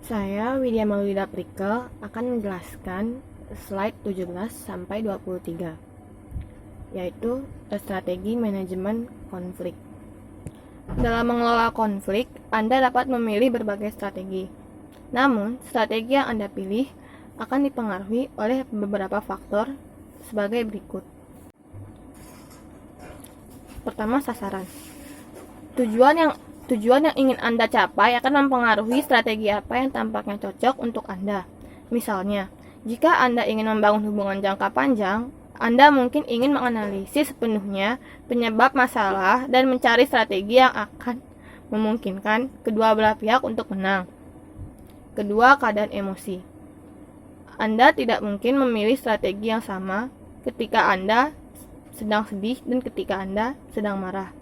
Saya Widya Maulida Prikel akan menjelaskan slide 17 sampai 23, yaitu strategi manajemen konflik. Dalam mengelola konflik, Anda dapat memilih berbagai strategi. Namun, strategi yang Anda pilih akan dipengaruhi oleh beberapa faktor sebagai berikut. Pertama, sasaran. Tujuan yang ingin Anda capai akan mempengaruhi strategi apa yang tampaknya cocok untuk Anda. Misalnya, jika Anda ingin membangun hubungan jangka panjang, Anda mungkin ingin menganalisis sepenuhnya penyebab masalah dan mencari strategi yang akan memungkinkan kedua belah pihak untuk menang. Kedua, keadaan emosi. Anda tidak mungkin memilih strategi yang sama ketika Anda sedang sedih dan ketika Anda sedang marah.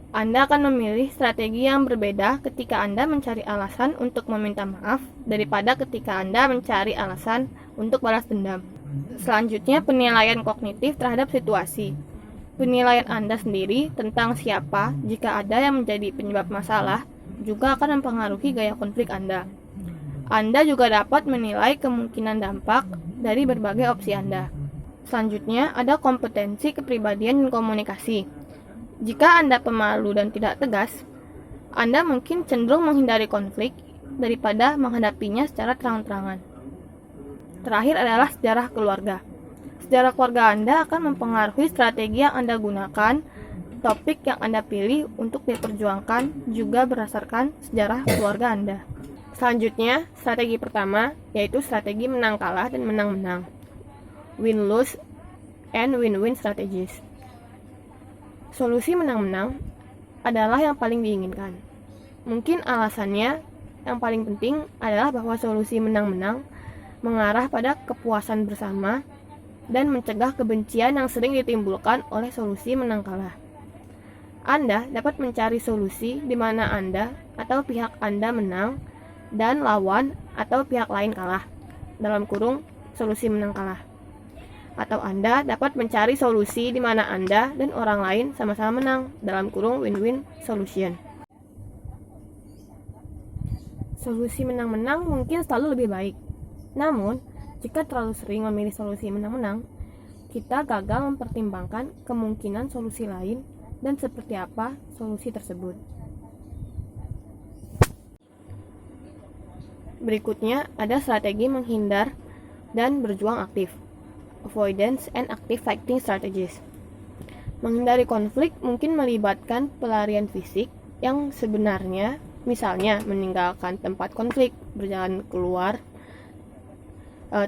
Anda akan memilih strategi yang berbeda ketika Anda mencari alasan untuk meminta maaf daripada ketika Anda mencari alasan untuk balas dendam. Selanjutnya, penilaian kognitif terhadap situasi. Penilaian Anda sendiri tentang siapa jika ada yang menjadi penyebab masalah juga akan mempengaruhi gaya konflik Anda. Anda juga dapat menilai kemungkinan dampak dari berbagai opsi Anda. Selanjutnya, ada kompetensi kepribadian dan komunikasi. Jika Anda pemalu dan tidak tegas, Anda mungkin cenderung menghindari konflik daripada menghadapinya secara terang-terangan. Terakhir adalah sejarah keluarga. Sejarah keluarga Anda akan mempengaruhi strategi yang Anda gunakan. Topik yang Anda pilih untuk diperjuangkan juga berdasarkan sejarah keluarga Anda. Selanjutnya, strategi pertama yaitu strategi menang kalah dan menang-menang. Win-lose and win-win strategies. Solusi menang-menang adalah yang paling diinginkan. Mungkin alasannya yang paling penting adalah bahwa solusi menang-menang mengarah pada kepuasan bersama dan mencegah kebencian yang sering ditimbulkan oleh solusi menang kalah. Anda dapat mencari solusi di mana Anda atau pihak Anda menang dan lawan atau pihak lain kalah. Dalam kurung, solusi menang kalah. Atau Anda dapat mencari solusi di mana Anda dan orang lain sama-sama menang, dalam kurung win-win solution. Solusi menang-menang mungkin selalu lebih baik. Namun, jika terlalu sering memilih solusi menang-menang, kita gagal mempertimbangkan kemungkinan solusi lain dan seperti apa solusi tersebut. Berikutnya ada strategi menghindar dan berjuang aktif. Avoidance and active fighting strategies. Menghindari konflik mungkin melibatkan pelarian fisik yang sebenarnya, misalnya meninggalkan tempat konflik, berjalan keluar,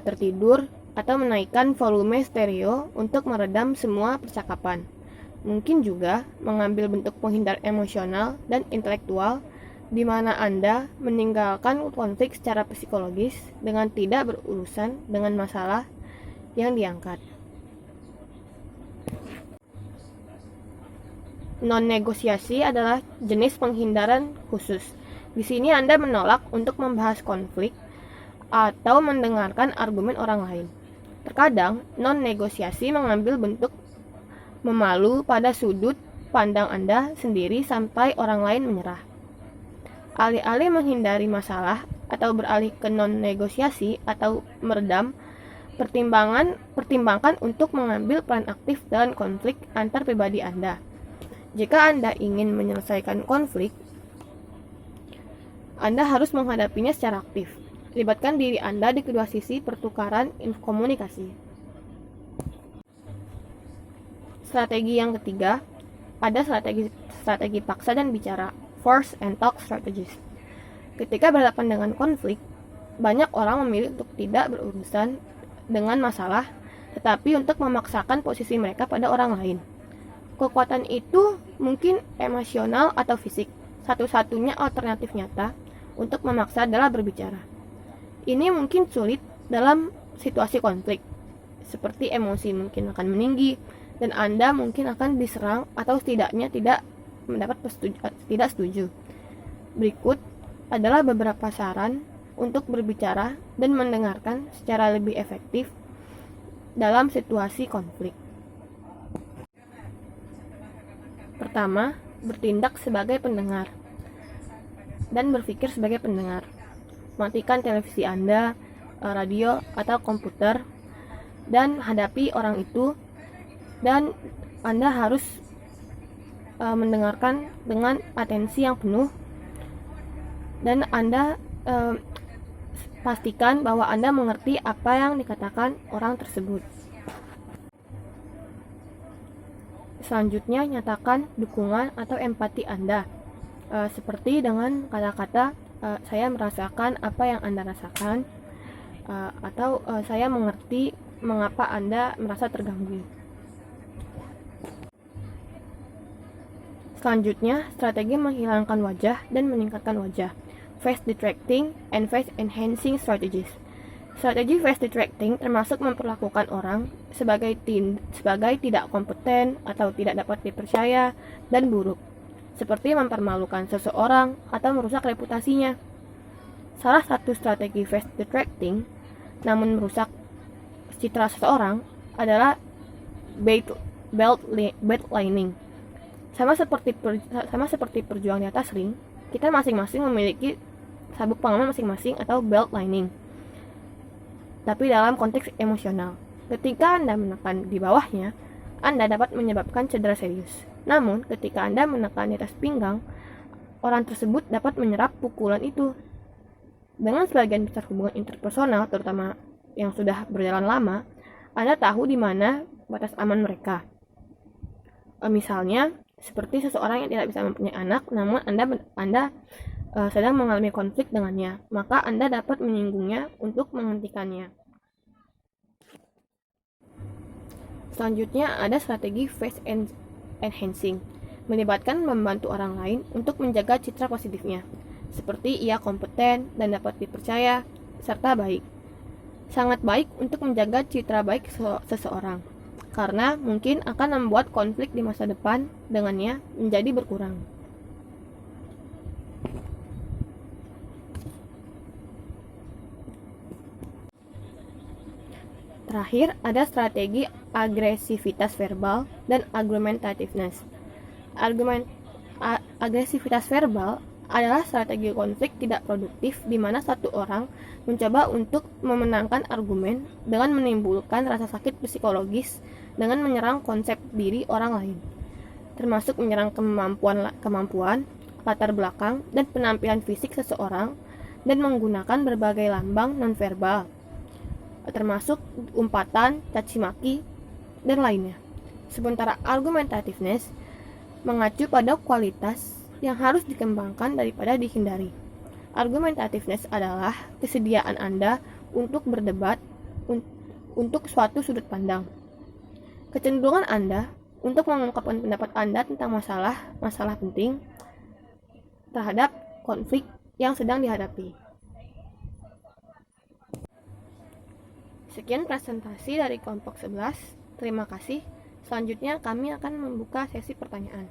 tertidur, atau menaikkan volume stereo untuk meredam semua percakapan. Mungkin juga mengambil bentuk penghindar emosional dan intelektual di mana Anda meninggalkan konflik secara psikologis dengan tidak berurusan dengan masalah yang diangkat. Non-negosiasi adalah jenis penghindaran khusus. Di sini Anda menolak untuk membahas konflik atau mendengarkan argumen orang lain. Terkadang, non-negosiasi mengambil bentuk memalu pada sudut pandang Anda sendiri sampai orang lain menyerah. Alih-alih menghindari masalah atau beralih ke non-negosiasi atau meredam, pertimbangkan untuk mengambil peran aktif dalam konflik antar pribadi Anda. Jika Anda ingin menyelesaikan konflik, Anda harus menghadapinya secara aktif. Libatkan diri Anda di kedua sisi pertukaran komunikasi. Strategi yang ketiga, ada strategi paksa dan bicara, force and talk strategies. Ketika berhadapan dengan konflik, banyak orang memilih untuk tidak berurusan dengan masalah, tetapi untuk memaksakan posisi mereka pada orang lain. Kekuatan itu mungkin emosional atau fisik. Satu-satunya alternatif nyata untuk memaksa adalah berbicara. Ini mungkin sulit dalam situasi konflik, seperti emosi mungkin akan meninggi dan Anda mungkin akan diserang atau setidaknya tidak setuju. Berikut adalah beberapa saran untuk berbicara dan mendengarkan secara lebih efektif dalam situasi konflik. Pertama, bertindak sebagai pendengar. dan berpikir sebagai pendengar. Matikan televisi Anda, radio, atau komputer, dan hadapi orang itu, dan Anda harus mendengarkan dengan atensi yang penuh, dan Anda pastikan bahwa Anda mengerti apa yang dikatakan orang tersebut. Selanjutnya, nyatakan dukungan atau empati Anda, seperti dengan kata-kata saya merasakan apa yang Anda rasakan, atau saya mengerti mengapa Anda merasa terganggu. Selanjutnya, strategi menghilangkan wajah dan meningkatkan wajah. Face detracting and face enhancing strategies. Strategi face detracting termasuk memperlakukan orang sebagai tidak kompeten atau tidak dapat dipercaya dan buruk, seperti mempermalukan seseorang atau merusak reputasinya. Salah satu strategi face detracting, namun merusak citra seseorang, adalah belt lining. Sama seperti perjuang di atas ring, kita masing-masing memiliki sabuk pengaman masing-masing atau belt lining, tapi dalam konteks emosional. Ketika Anda menekan di bawahnya, Anda dapat menyebabkan cedera serius. Namun, ketika Anda menekan di atas pinggang, orang tersebut dapat menyerap pukulan itu. Dengan sebagian besar hubungan interpersonal, terutama yang sudah berjalan lama, Anda tahu di mana batas aman mereka. Misalnya, seperti seseorang yang tidak bisa mempunyai anak, namun Anda sedang mengalami konflik dengannya, maka Anda dapat menyinggungnya untuk menghentikannya. Selanjutnya ada strategi face enhancing, melibatkan membantu orang lain untuk menjaga citra positifnya, seperti ia kompeten dan dapat dipercaya, serta baik. Sangat baik untuk menjaga citra baik seseorang, karena mungkin akan membuat konflik di masa depan dengannya menjadi berkurang. Terakhir, ada strategi agresivitas verbal dan argumentativeness. Agresivitas verbal adalah strategi konflik tidak produktif di mana satu orang mencoba untuk memenangkan argumen dengan menimbulkan rasa sakit psikologis dengan menyerang konsep diri orang lain, termasuk menyerang kemampuan, latar belakang, dan penampilan fisik seseorang, dan menggunakan berbagai lambang nonverbal, termasuk umpatan, caci maki, dan lainnya. Sementara argumentativeness mengacu pada kualitas yang harus dikembangkan daripada dihindari. Argumentativeness adalah kesediaan Anda untuk berdebat untuk suatu sudut pandang. Kecenderungan Anda untuk mengungkapkan pendapat Anda tentang masalah penting terhadap konflik yang sedang dihadapi. Sekian presentasi dari kelompok 11. Terima kasih. Selanjutnya kami akan membuka sesi pertanyaan.